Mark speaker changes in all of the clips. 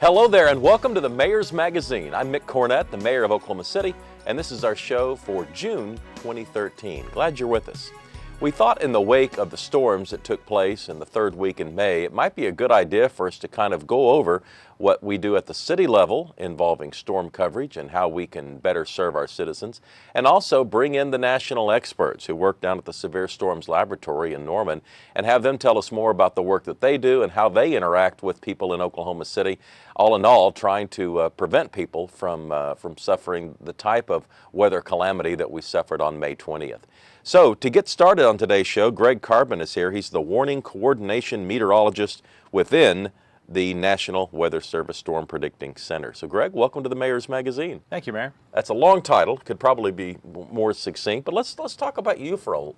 Speaker 1: Hello there and welcome to the Mayor's Magazine. I'm Mick Cornett, the Mayor of Oklahoma City, and this is our show for June 2013. Glad you're with us. We thought in the wake of the storms that took place in the third week in May, it might be a good idea for us to kind of go over what we do at the city level involving storm coverage and how we can better serve our citizens, and also bring in the national experts who work down at the Severe Storms Laboratory in Norman and have them tell us more about the work that they do and how they interact with people in Oklahoma City, all in all trying to prevent people from suffering the type of weather calamity that we suffered on May 20th. So to get started on today's show, Carbin is here. He's the Warning Coordination Meteorologist within the National Weather Service Storm Predicting Center. So Greg, welcome to the Mayor's Magazine.
Speaker 2: Thank you, Mayor.
Speaker 1: That's a long title, could probably be more succinct, but let's talk about you for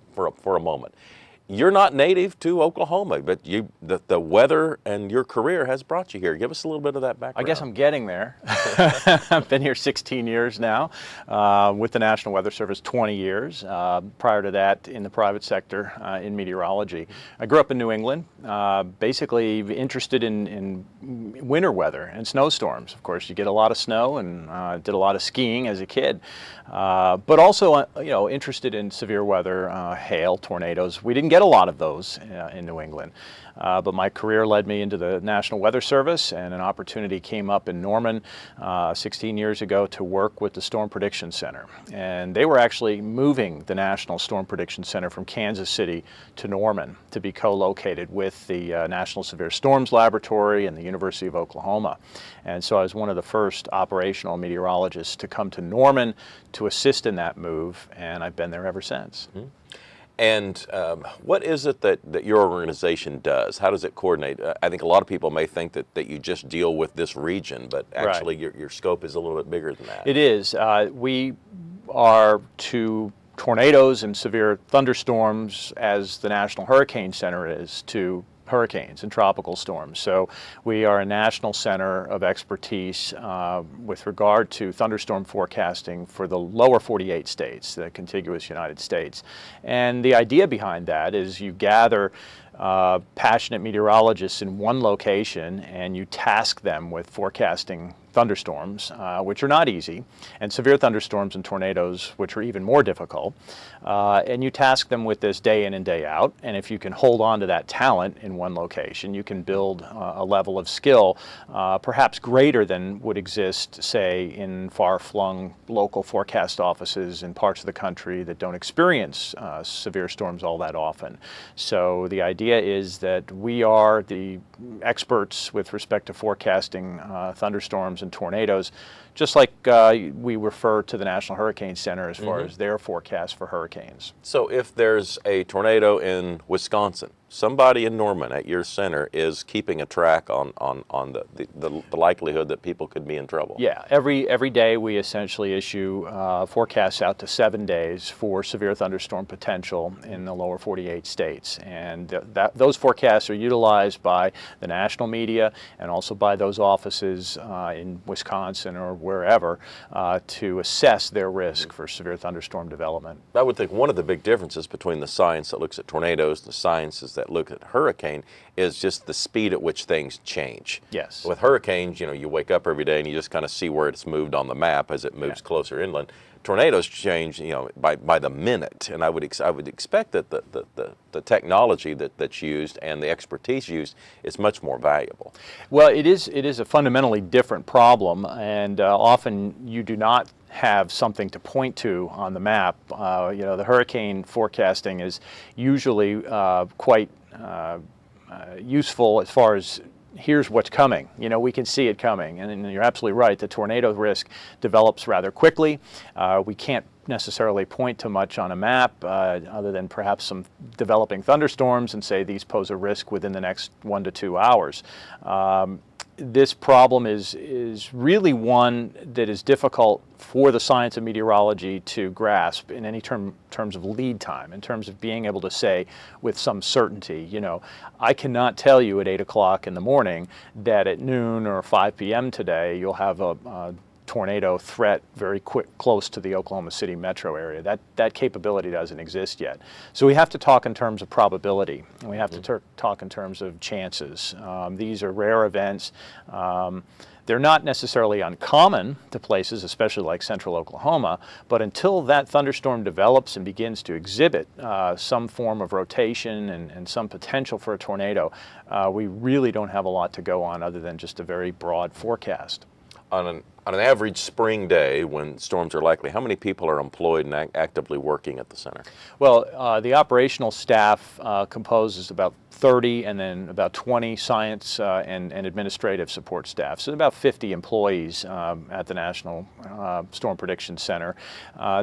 Speaker 1: a moment. You're not native to Oklahoma, but the weather and your career has brought you here. Give us a little bit of that background.
Speaker 2: I guess I'm getting there. I've been here 16 years now, with the National Weather Service 20 years. Prior to that, in the private sector in meteorology. I grew up in New England, basically interested in winter weather and snowstorms. Of course, you get a lot of snow, and did a lot of skiing as a kid. But also, interested in severe weather, hail, tornadoes. We didn't get a lot of those in New England. But my career led me into the National Weather Service, and an opportunity came up in Norman 16 years ago to work with the Storm Prediction Center. And they were actually moving the National Storm Prediction Center from Kansas City to Norman to be co-located with the National Severe Storms Laboratory and the University of Oklahoma. And so I was one of the first operational meteorologists to come to Norman to assist in that move, and I've been there ever since. Mm-hmm.
Speaker 1: And what is it that your organization does? How does it coordinate? I think a lot of people may think that you just deal with this region, but actually your scope is a little bit bigger than that.
Speaker 2: It is. We are to tornadoes and severe thunderstorms as the National Hurricane Center is to hurricanes and tropical storms. So we are a national center of expertise with regard to thunderstorm forecasting for the lower 48 states, the contiguous United States. And the idea behind that is you gather passionate meteorologists in one location and you task them with forecasting thunderstorms, which are not easy, and severe thunderstorms and tornadoes, which are even more difficult. And you task them with this day in and day out. And if you can hold on to that talent in one location, you can build a level of skill perhaps greater than would exist, say, in far-flung local forecast offices in parts of the country that don't experience severe storms all that often. So the idea is that we are the experts with respect to forecasting thunderstorms and tornadoes, just like we refer to the National Hurricane Center as far as their forecast for hurricanes.
Speaker 1: So if there's a tornado in Wisconsin, somebody in Norman at your center is keeping a track on the likelihood that people could be in trouble.
Speaker 2: Yeah, every day we essentially issue forecasts out to 7 days for severe thunderstorm potential in the lower 48 states. And those forecasts are utilized by the national media and also by those offices in Wisconsin or wherever to assess their risk for severe thunderstorm development.
Speaker 1: I would think one of the big differences between the science that looks at tornadoes and the sciences that look at hurricane is just the speed at which things change.
Speaker 2: Yes.
Speaker 1: With hurricanes, you wake up every day and you just kind of see where it's moved on the map as it moves closer inland. Tornadoes change, by the minute, and I would expect that the technology that's used and the expertise used is much more valuable.
Speaker 2: Well, it is a fundamentally different problem, and often you do not have something to point to on the map. The hurricane forecasting is usually quite useful as far as here's what's coming. We can see it coming. And you're absolutely right. The tornado risk develops rather quickly. We can't necessarily point to much on a map other than perhaps some developing thunderstorms and say these pose a risk within the next 1 to 2 hours. This problem is really one that is difficult for the science of meteorology to grasp in any terms of lead time, in terms of being able to say with some certainty, I cannot tell you at 8 o'clock in the morning that at noon or 5 p.m. today you'll have a tornado threat very close to the Oklahoma City metro area. That capability doesn't exist yet. So we have to talk in terms of probability, and we have to talk in terms of chances. These are rare events. They're not necessarily uncommon to places, especially like central Oklahoma, but until that thunderstorm develops and begins to exhibit some form of rotation and some potential for a tornado, we really don't have a lot to go on other than just a very broad forecast.
Speaker 1: On an average spring day when storms are likely, how many people are employed and actively working at the center?
Speaker 2: Well, the operational staff composes about 30 and then about 20 science and administrative support staff. So about 50 employees at the National Storm Prediction Center.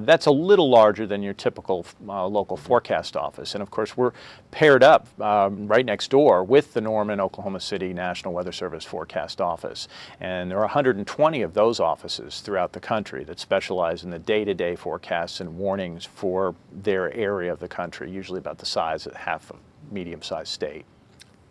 Speaker 2: That's a little larger than your typical local forecast office. And of course, we're paired up right next door with the Norman, Oklahoma City National Weather Service Forecast Office. And there are 120 of those offices throughout the country that specialize in the day-to-day forecasts and warnings for their area of the country, usually about the size of half a medium-sized state.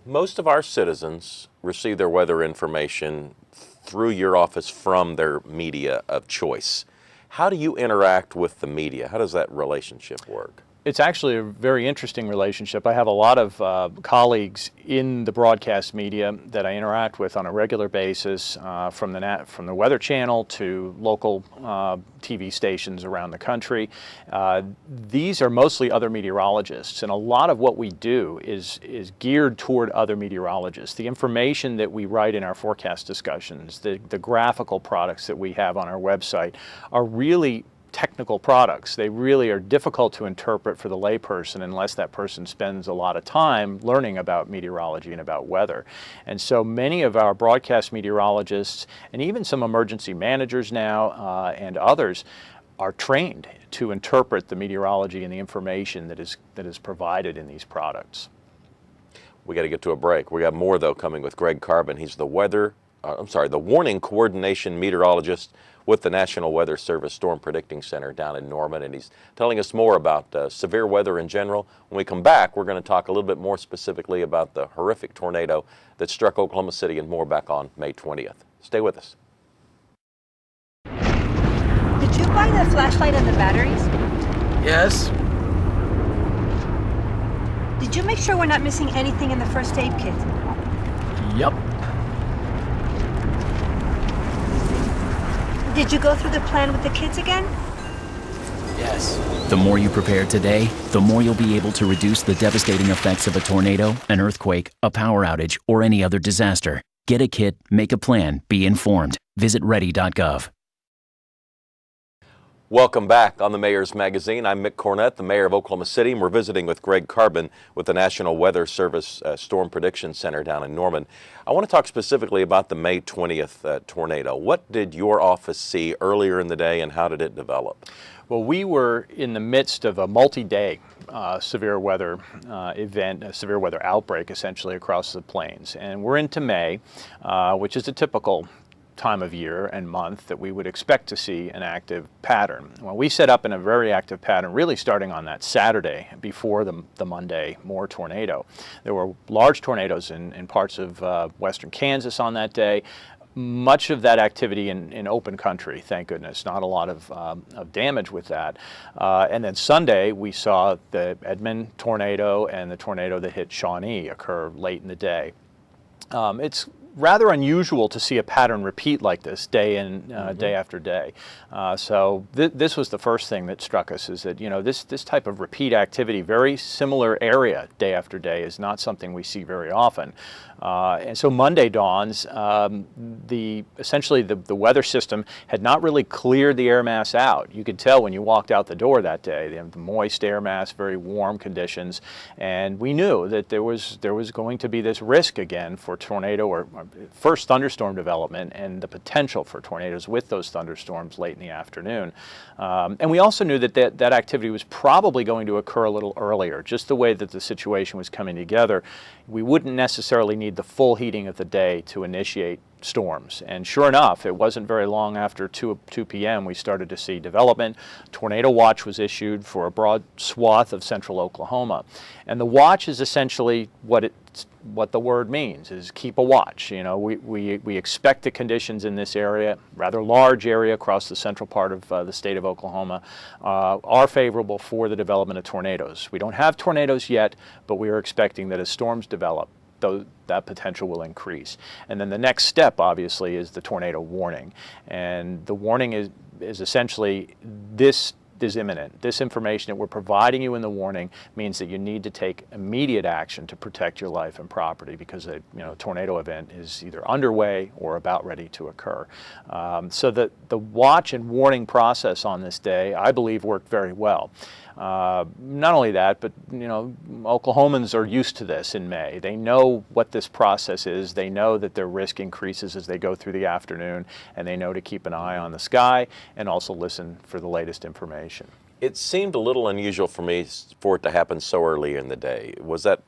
Speaker 1: Most of our citizens receive their weather information through your office from their media of choice. How do you interact with the media? How does that relationship work?
Speaker 2: It's actually a very interesting relationship. I have a lot of colleagues in the broadcast media that I interact with on a regular basis, from the Weather Channel to local TV stations around the country. These are mostly other meteorologists, and a lot of what we do is geared toward other meteorologists. The information that we write in our forecast discussions, the graphical products that we have on our website are really technical products. They really are difficult to interpret for the layperson unless that person spends a lot of time learning about meteorology and about weather. And so many of our broadcast meteorologists and even some emergency managers now and others are trained to interpret the meteorology and the information that is provided in these products.
Speaker 1: We got to get to a break. We got more though coming with Greg Carbin. He's the warning coordination meteorologist with the National Weather Service Storm Predicting Center down in Norman, and he's telling us more about severe weather in general. When we come back, we're going to talk a little bit more specifically about the horrific tornado that struck Oklahoma City and more back on May 20th. Stay with us.
Speaker 3: Did you buy the flashlight and the batteries?
Speaker 4: Yes.
Speaker 3: Did you make sure we're not missing anything in the first aid kit?
Speaker 4: Yep.
Speaker 3: Did you go through the plan with the kids again?
Speaker 4: Yes.
Speaker 5: The more you prepare today, the more you'll be able to reduce the devastating effects of a tornado, an earthquake, a power outage, or any other disaster. Get a kit, make a plan, be informed. Visit ready.gov.
Speaker 1: Welcome back on the Mayor's Magazine. I'm Mick Cornett, the mayor of Oklahoma City, and we're visiting with Greg Carbin with the National Weather Service Storm Prediction Center down in Norman. I want to talk specifically about the May 20th tornado. What did your office see earlier in the day, and how did it develop?
Speaker 2: Well, we were in the midst of a multi-day severe weather event, a severe weather outbreak essentially across the plains. And we're into May, which is a typical time of year and month that we would expect to see an active pattern. Well, we set up in a very active pattern really starting on that Saturday before the Monday Moore tornado. There were large tornadoes in parts of western Kansas on that day. Much of that activity in open country, thank goodness, not a lot of damage with that. And then Sunday we saw the Edmund tornado and the tornado that hit Shawnee occur late in the day. It's rather unusual to see a pattern repeat like this day in, day after day. So this was the first thing that struck us, is that, you know, this type of repeat activity, very similar area day after day, is not something we see very often. And so Monday dawns, essentially the weather system had not really cleared the air mass out. You could tell when you walked out the door that day, the moist air mass, very warm conditions, and we knew that there was going to be this risk again for tornado or first thunderstorm development and the potential for tornadoes with those thunderstorms late in the afternoon. And we also knew that activity was probably going to occur a little earlier, just the way that the situation was coming together. We wouldn't necessarily need the full heating of the day to initiate storms. And sure enough, it wasn't very long after 2 p.m. we started to see development. Tornado watch was issued for a broad swath of central Oklahoma. And the watch is essentially what the word means, is keep a watch. You know, we expect the conditions in this area, rather large area across the central part of the state of Oklahoma, are favorable for the development of tornadoes. We don't have tornadoes yet, but we are expecting that as storms develop, that potential will increase. And then the next step, obviously, is the tornado warning. And the warning is essentially, this is imminent. This information that we're providing you in the warning means that you need to take immediate action to protect your life and property, because a tornado event is either underway or about ready to occur. So the watch and warning process on this day, I believe, worked very well. Not only that, but Oklahomans are used to this in May. They know what this process is. They know that their risk increases as they go through the afternoon, and they know to keep an eye on the sky and also listen for the latest information.
Speaker 1: It seemed a little unusual for me for it to happen so early in the day. Was that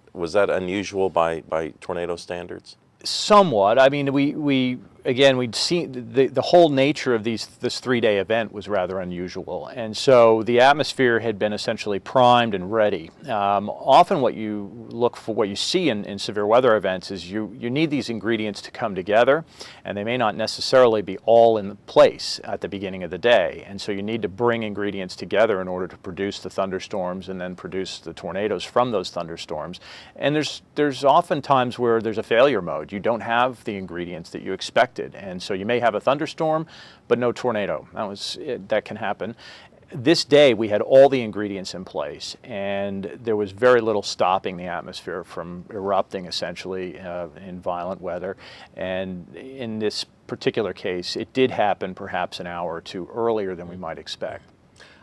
Speaker 1: unusual by tornado standards?
Speaker 2: Somewhat. I mean, we'd seen the whole nature of this 3-day event was rather unusual, and so the atmosphere had been essentially primed and ready. Often what you see in severe weather events is you need these ingredients to come together, and they may not necessarily be all in place at the beginning of the day, and so you need to bring ingredients together in order to produce the thunderstorms and then produce the tornadoes from those thunderstorms. And there's often times where there's a failure mode. You don't have the ingredients that you expected, and so you may have a thunderstorm but no tornado. That can happen. This day we had all the ingredients in place, and there was very little stopping the atmosphere from erupting essentially in violent weather. And in this particular case, it did happen perhaps an hour or two earlier than we might expect.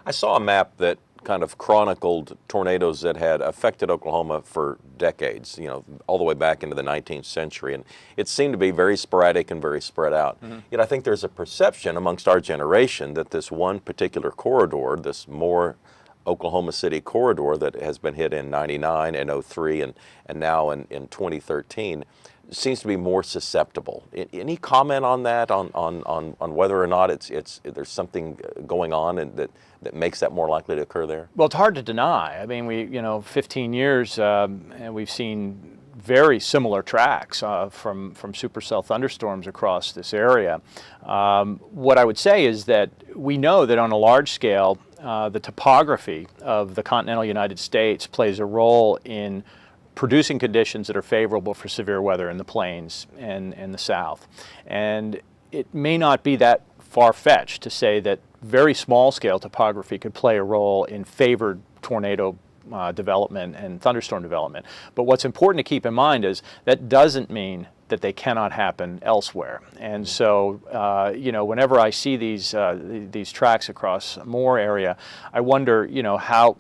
Speaker 1: I saw a map that kind of chronicled tornadoes that had affected Oklahoma for decades, all the way back into the 19th century. And it seemed to be very sporadic and very spread out. Mm-hmm. Yet I think there's a perception amongst our generation that this one particular corridor, this Moore Oklahoma City corridor that has been hit in 99 and 03 and now in 2013, seems to be more susceptible. Any comment on that, on whether or not there's something going on and that makes that more likely to occur there?
Speaker 2: Well, it's hard to deny. I mean, 15 years, and we've seen very similar tracks from supercell thunderstorms across this area. What I would say is that we know that on a large scale, the topography of the continental United States plays a role in producing conditions that are favorable for severe weather in the plains and the south. And it may not be that far-fetched to say that very small-scale topography could play a role in favored tornado development and thunderstorm development. But what's important to keep in mind is that doesn't mean that they cannot happen elsewhere. And so, whenever I see these tracks across Moore area, I wonder, how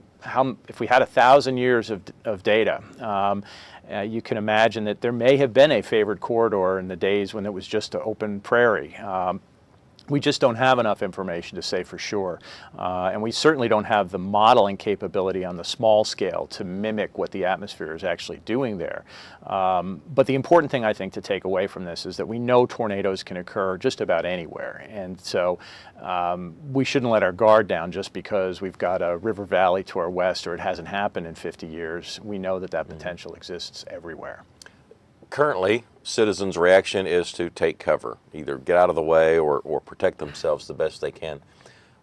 Speaker 2: if we had 1,000 years of data, you can imagine that there may have been a favored corridor in the days when it was just an open prairie. We just don't have enough information to say for sure. And we certainly don't have the modeling capability on the small scale to mimic what the atmosphere is actually doing there. But the important thing, I think, to take away from this is that we know tornadoes can occur just about anywhere. And so we shouldn't let our guard down just because we've got a river valley to our west or it hasn't happened in 50 years. We know that potential exists everywhere.
Speaker 1: Currently, citizens' reaction is to take cover, either get out of the way or protect themselves the best they can.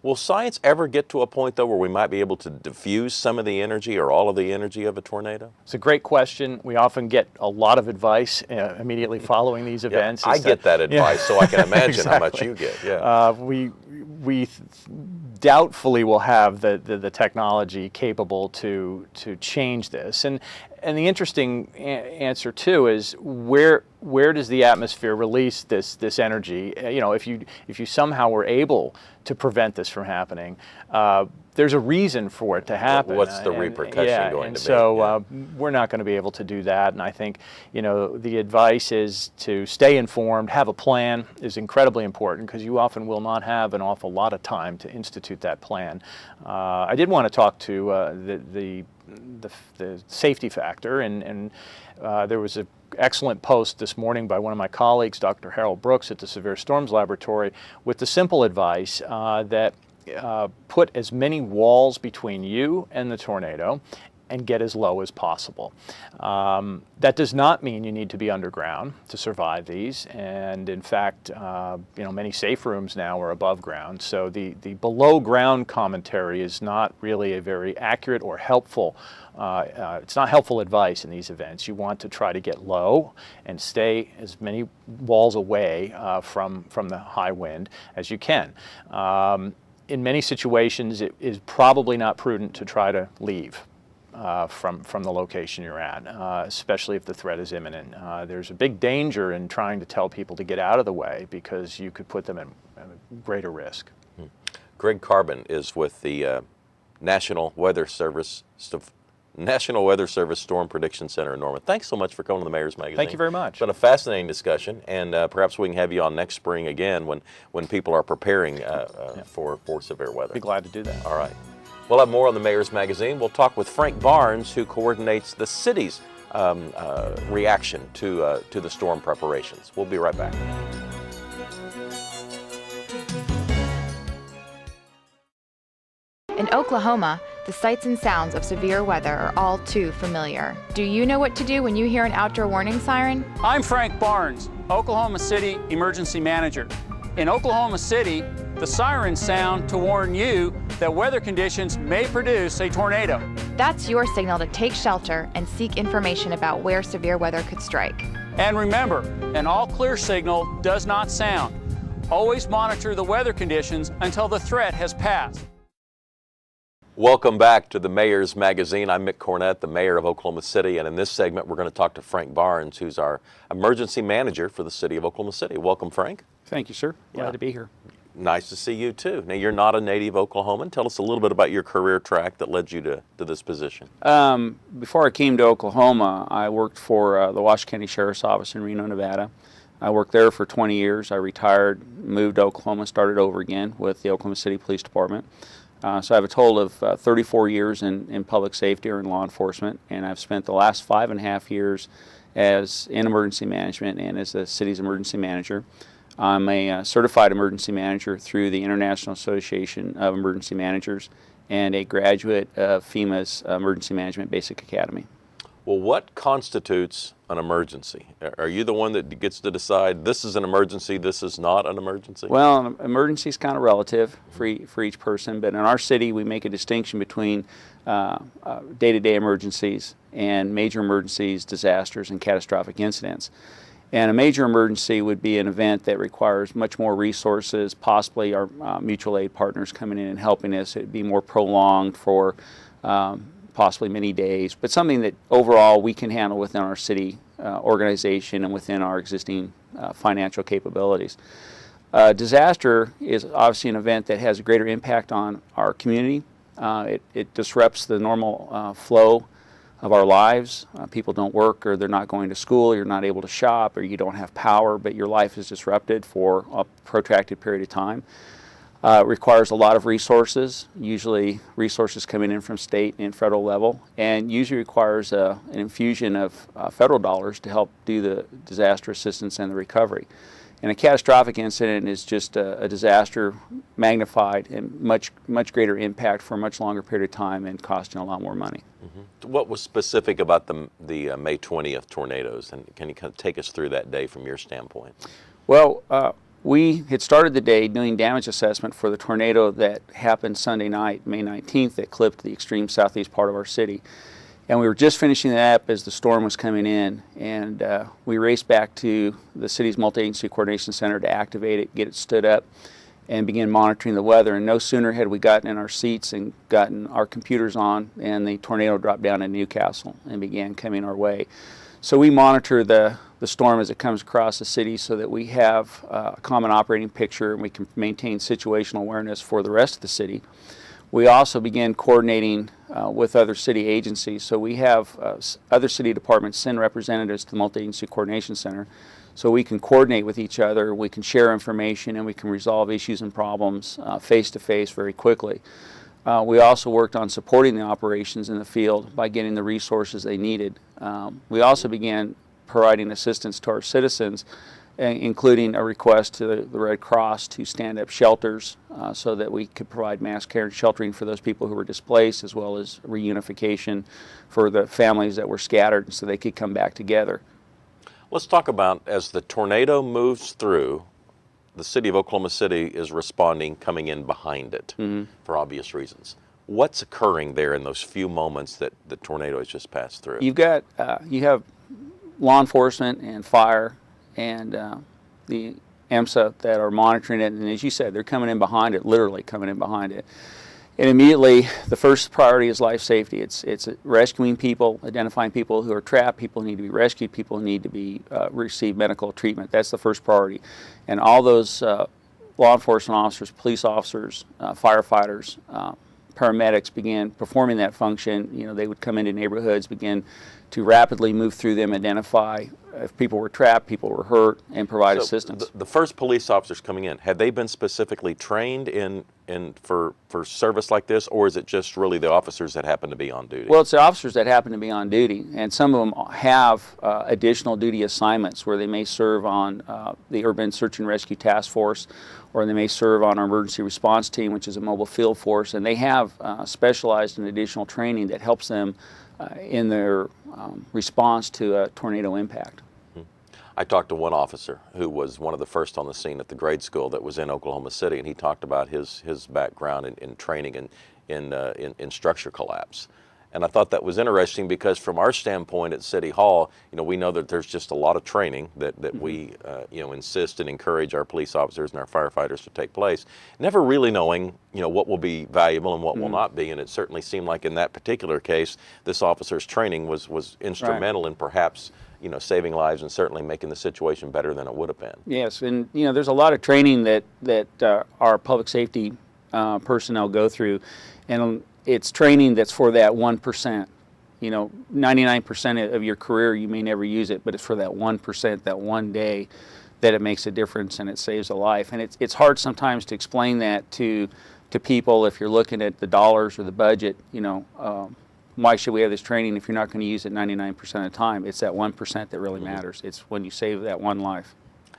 Speaker 1: Will science ever get to a point, though, where we might be able to diffuse some of the energy or all of the energy of a tornado?
Speaker 2: It's a great question. We often get a lot of advice immediately following these events.
Speaker 1: I get that advice, so I can imagine exactly how much you get. Yeah.
Speaker 2: We doubtfully will have the technology capable to change this. And the interesting answer too is where does the atmosphere release this energy? If you somehow were able to prevent this from happening, there's a reason for it to happen.
Speaker 1: What's the repercussion going to be?
Speaker 2: So we're not going to be able to do that. And I think the advice is to stay informed, have a plan is incredibly important because you often will not have an awful lot of time to institute that plan. I did want to talk to the safety factor, and there was excellent post this morning by one of my colleagues, Dr. Harold Brooks at the Severe Storms Laboratory, with the simple advice that put as many walls between you and the tornado and get as low as possible. That does not mean you need to be underground to survive these, and in fact, many safe rooms now are above ground, so the below ground commentary is not really a very accurate or helpful, it's not helpful advice in these events. You want to try to get low and stay as many walls away from the high wind as you can. In many situations, it is probably not prudent to try to leave from the location you're at, especially if the threat is imminent. There's a big danger in trying to tell people to get out of the way because you could put them at greater risk.
Speaker 1: Greg Carbin is with the National Weather Service Storm Prediction Center in Norman. Thanks so much for coming to the Mayor's Magazine.
Speaker 2: Thank you very much.
Speaker 1: It's been a fascinating discussion, and perhaps we can have you on next spring again when people are preparing for severe weather.
Speaker 2: Be glad to do that.
Speaker 1: All right. We'll have more on the Mayor's Magazine. We'll talk with Frank Barnes, who coordinates the city's reaction to the storm preparations. We'll be right back.
Speaker 6: In Oklahoma, the sights and sounds of severe weather are all too familiar. Do you know what to do when you hear an outdoor warning siren?
Speaker 7: I'm Frank Barnes, Oklahoma City Emergency Manager. In Oklahoma City, the sirens sound to warn you that weather conditions may produce a tornado.
Speaker 6: That's your signal to take shelter and seek information about where severe weather could strike.
Speaker 7: And remember, an all-clear signal does not sound. Always monitor the weather conditions until the threat has passed.
Speaker 1: Welcome back to the Mayor's Magazine. I'm Mick Cornett, the Mayor of Oklahoma City, and in this segment we're going to talk to Frank Barnes, who's our Emergency Manager for the City of Oklahoma City. Welcome, Frank.
Speaker 8: Thank you, sir. Glad to be here.
Speaker 1: Nice to see you, too. Now, you're not a native Oklahoman. Tell us a little bit about your career track that led you to this position.
Speaker 8: Before I came to Oklahoma, I worked for the Washoe County Sheriff's Office in Reno, Nevada. I worked there for 20 years. I retired, moved to Oklahoma, started over again with the Oklahoma City Police Department. So I have a total of 34 years in public safety or in law enforcement, and I've spent the last 5.5 years in emergency management and as the city's emergency manager. I'm a certified emergency manager through the International Association of Emergency Managers and a graduate of FEMA's Emergency Management Basic Academy.
Speaker 1: Well, what constitutes an emergency? Are you the one that gets to decide this is an emergency, this is not an emergency?
Speaker 8: Well, an emergency is kind of relative for each person, but in our city we make a distinction between day-to-day emergencies and major emergencies, disasters, and catastrophic incidents. And a major emergency would be an event that requires much more resources, possibly our mutual aid partners coming in and helping us. It would be more prolonged for possibly many days, but something that overall we can handle within our city organization and within our existing financial capabilities. Disaster is obviously an event that has a greater impact on our community. It disrupts the normal flow of our lives. People don't work, or they're not going to school, you're not able to shop, or you don't have power, but your life is disrupted for a protracted period of time. It requires a lot of resources, usually resources coming in from state and federal level, and usually requires an infusion of federal dollars to help do the disaster assistance and the recovery. And a catastrophic incident is just a disaster magnified and much greater impact for a much longer period of time and costing a lot more money.
Speaker 1: Mm-hmm. What was specific about the May 20th tornadoes, and can you kind of take us through that day from your standpoint?
Speaker 8: Well, we had started the day doing damage assessment for the tornado that happened Sunday night, May 19th, that clipped the extreme southeast part of our city. And we were just finishing that up as the storm was coming in, and we raced back to the city's multi-agency coordination center to activate it, get it stood up, and begin monitoring the weather. And no sooner had we gotten in our seats and gotten our computers on, and the tornado dropped down in Newcastle and began coming our way. So we monitor the storm as it comes across the city so that we have a common operating picture and we can maintain situational awareness for the rest of the city. We also began coordinating with other city agencies. So we have other city departments send representatives to the Multi-Agency Coordination Center so we can coordinate with each other, we can share information, and we can resolve issues and problems face-to-face very quickly. We also worked on supporting the operations in the field by getting the resources they needed. We also began providing assistance to our citizens, including a request to the Red Cross to stand up shelters so that we could provide mass care and sheltering for those people who were displaced, as well as reunification for the families that were scattered so they could come back together.
Speaker 1: Let's talk about, as the tornado moves through, the city of Oklahoma City is responding, coming in behind it for obvious reasons. What's occurring there in those few moments that the tornado has just passed through?
Speaker 8: You have law enforcement and fire and the EMSA that are monitoring it, and as you said, they're coming in behind it, literally coming in behind it. And immediately, the first priority is life safety. It's rescuing people, identifying people who are trapped, people who need to be rescued, people who need to be receive medical treatment. That's the first priority. And all those law enforcement officers, police officers, firefighters, paramedics began performing that function. You know, they would come into neighborhoods, begin to rapidly move through them, identify if people were trapped, people were hurt, and provide assistance.
Speaker 1: The first police officers coming in, had they been specifically trained for service like this, or is it just really the officers that happen to be on duty?
Speaker 8: Well, it's the officers that happen to be on duty, and some of them have additional duty assignments where they may serve on the Urban Search and Rescue Task Force, or they may serve on our emergency response team, which is a mobile field force, and they have specialized and additional training that helps them in their response to a tornado impact.
Speaker 1: I talked to one officer who was one of the first on the scene at the grade school that was in Oklahoma City, and he talked about his background in training in structure collapse. And I thought that was interesting because from our standpoint at City Hall, you know, we know that there's just a lot of training that we insist and encourage our police officers and our firefighters to take place, never really knowing, you know, what will be valuable and what will not be. And it certainly seemed like in that particular case, this officer's training was instrumental in perhaps, you know, saving lives and certainly making the situation better than it would have been.
Speaker 8: Yes, and you know, there's a lot of training that our public safety personnel go through, and it's training that's for that 1%. You know, 99% of your career you may never use it, but it's for that 1%, that one day, that it makes a difference and it saves a life. And it's hard sometimes to explain that to people if you're looking at the dollars or the budget. You know, why should we have this training if you're not going to use it 99% of the time? It's that 1% that really matters. It's when you save that one life.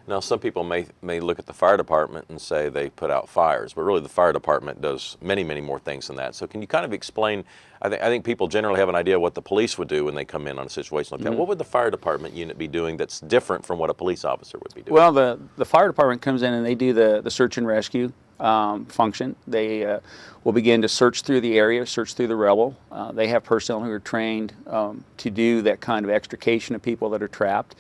Speaker 1: Now, some people may look at the fire department and say they put out fires, but really the fire department does many, many more things than that. So can you kind of explain, I think people generally have an idea of what the police would do when they come in on a situation like that. What would the fire department unit be doing that's different from what a police officer would be doing?
Speaker 8: Well, the fire department comes in and they do the search and rescue function. They will begin to search through the area, search through the rubble. They have personnel who are trained to do that kind of extrication of people that are trapped,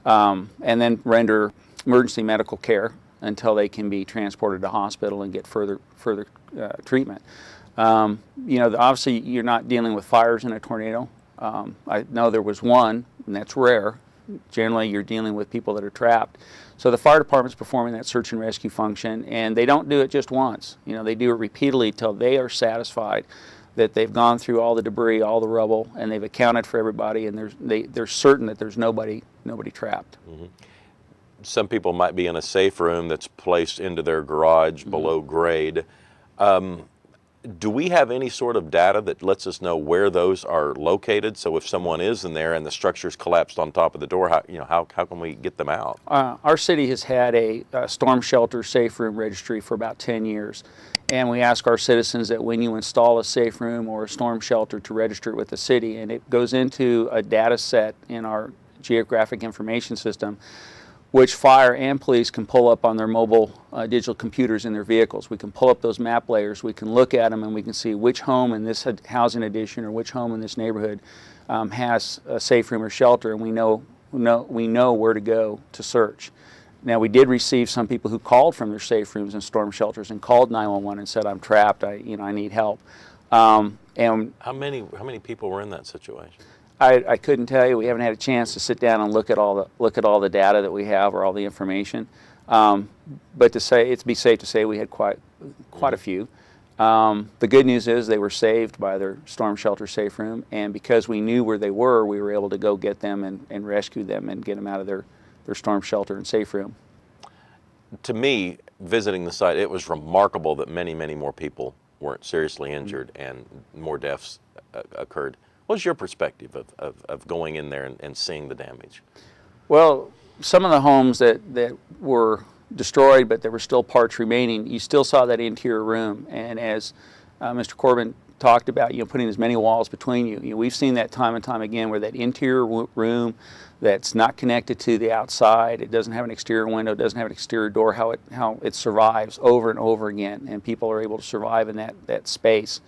Speaker 8: and then render emergency medical care until they can be transported to hospital and get further treatment. You know, obviously you're not dealing with fires in a tornado. I know there was one, and that's rare. Generally you're dealing with people that are trapped. So the fire department's performing that search and rescue function, and they don't do it just once. You know, they do it repeatedly till they are satisfied that they've gone through all the debris, all the rubble, and they've accounted for everybody, and they're certain that there's nobody trapped.
Speaker 1: Some people might be in a safe room that's placed into their garage below grade. Do we have any sort of data that lets us know where those are located? So if someone is in there and the structure's collapsed on top of the door, how can we get them out?
Speaker 8: Our city has had a storm shelter safe room registry for about 10 years. And we ask our citizens that when you install a safe room or a storm shelter to register it with the city, and it goes into a data set in our geographic information system, which fire and police can pull up on their mobile digital computers in their vehicles. We can pull up those map layers, we can look at them, and we can see which home in this housing addition or which home in this neighborhood has a safe room or shelter, and we know where to go to search. Now, we did receive some people who called from their safe rooms and storm shelters and called 911 and said, "I'm trapped. I need help."
Speaker 1: And how many people were in that situation?
Speaker 8: I couldn't tell you. We haven't had a chance to sit down and look at all the data that we have or all the information. But to say, it'd be safe to say we had quite a few. The good news is they were saved by their storm shelter safe room, and because we knew where they were, we were able to go get them and rescue them and get them out of their storm shelter and safe room.
Speaker 1: To me, visiting the site, it was remarkable that many, many more people weren't seriously injured and more deaths occurred What's your perspective of going in there and seeing the damage?
Speaker 8: Well, some of the homes that were destroyed, but there were still parts remaining, you still saw that interior room. And as Mr. Carbin talked about, putting as many walls between you. We've seen that time and time again where that interior room that's not connected to the outside, it doesn't have an exterior window, it doesn't have an exterior door, how it survives over and over again, and people are able to survive in that space.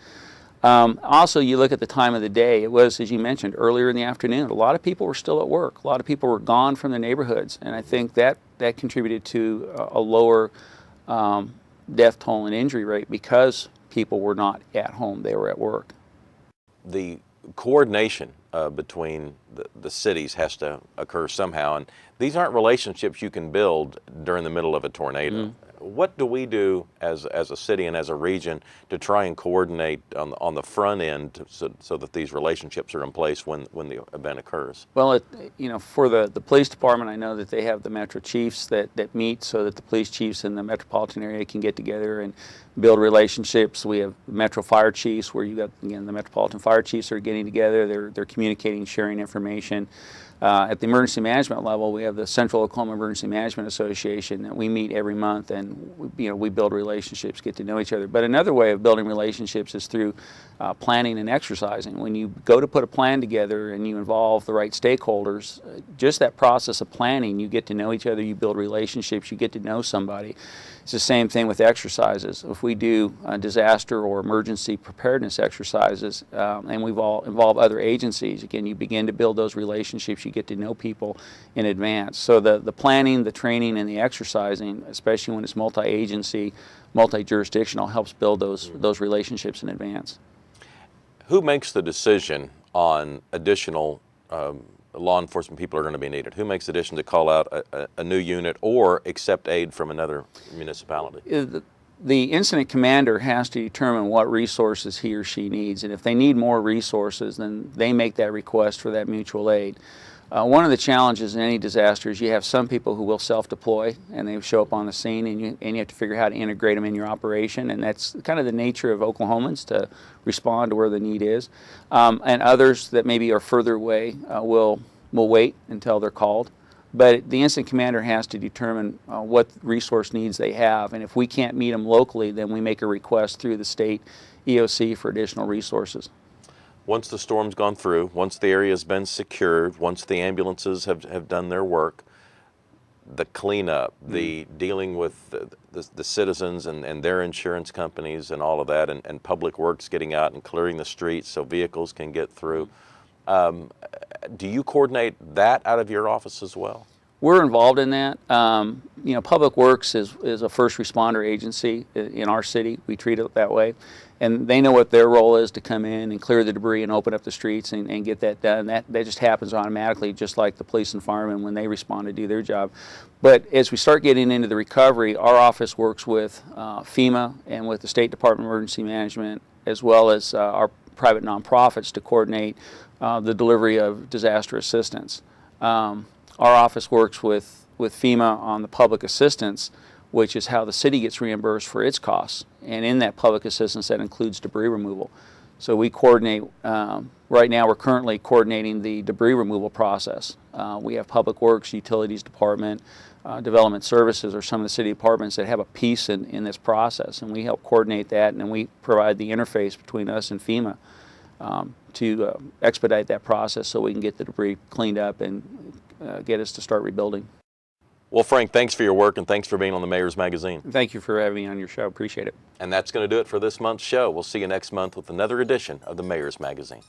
Speaker 8: Also, you look at the time of the day. It was, as you mentioned, earlier in the afternoon. A lot of people were still at work. A lot of people were gone from their neighborhoods, and I think that contributed to a lower death toll and injury rate because people were not at home, they were at work.
Speaker 1: The coordination between the cities has to occur somehow, and these aren't relationships you can build during the middle of a tornado. What do we do as a city and as a region to try and coordinate on the front end so that these relationships are in place when the event occurs?
Speaker 8: Well, for the police department, I know that they have the metro chiefs that meet so that the police chiefs in the metropolitan area can get together and build relationships. We have metro fire chiefs where you got, again, the metropolitan fire chiefs are getting together. They're communicating, sharing information. At the emergency management level, we have the Central Oklahoma Emergency Management Association that we meet every month, and we build relationships, get to know each other. But another way of building relationships is through planning and exercising. When you go to put a plan together and you involve the right stakeholders, just that process of planning, you get to know each other, you build relationships, you get to know somebody. It's the same thing with exercises. If we do disaster or emergency preparedness exercises and we involve other agencies, again, you begin to build those relationships, you get to know people in advance. So the planning, the training, and the exercising, especially when it's multi-agency, multi-jurisdictional, helps build those relationships in advance.
Speaker 1: Who makes the decision on additional law enforcement people are going to be needed? Who makes the decision to call out a new unit or accept aid from another municipality?
Speaker 8: The incident commander has to determine what resources he or she needs, and if they need more resources, then they make that request for that mutual aid. One of the challenges in any disaster is you have some people who will self-deploy and they show up on the scene, and you have to figure out how to integrate them in your operation, and that's kind of the nature of Oklahomans, to respond to where the need is. And others that maybe are further away will wait until they're called. But the incident commander has to determine what resource needs they have, and if we can't meet them locally, then we make a request through the state EOC for additional resources.
Speaker 1: Once the storm's gone through, once the area has been secured, once the ambulances have done their work, the cleanup, the dealing with the citizens and their insurance companies and all of that, and Public Works getting out and clearing the streets so vehicles can get through. Do you coordinate that out of your office as well?
Speaker 8: We're involved in that. Public Works is a first responder agency in our city. We treat it that way. And they know what their role is, to come in and clear the debris and open up the streets and get that done. That just happens automatically, just like the police and firemen when they respond to do their job. But as we start getting into the recovery, our office works with FEMA and with the State Department of Emergency Management, as well as our private nonprofits, to coordinate the delivery of disaster assistance. Our office works with FEMA on the public assistance, which is how the city gets reimbursed for its costs. And in that public assistance, that includes debris removal. So we coordinate, right now we're currently coordinating the debris removal process. We have Public Works, Utilities Department, Development Services are some of the city departments that have a piece in this process, and we help coordinate that, and then we provide the interface between us and FEMA to expedite that process so we can get the debris cleaned up and get us to start rebuilding.
Speaker 1: Well, Frank, thanks for your work and thanks for being on the Mayor's Magazine.
Speaker 8: Thank you for having me on your show. Appreciate it.
Speaker 1: And that's going to do it for this month's show. We'll see you next month with another edition of the Mayor's Magazine.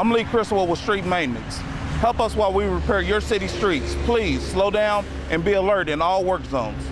Speaker 9: I'm Lee Criswell with Street Maintenance. Help us while we repair your city streets. Please slow down and be alert in all work zones.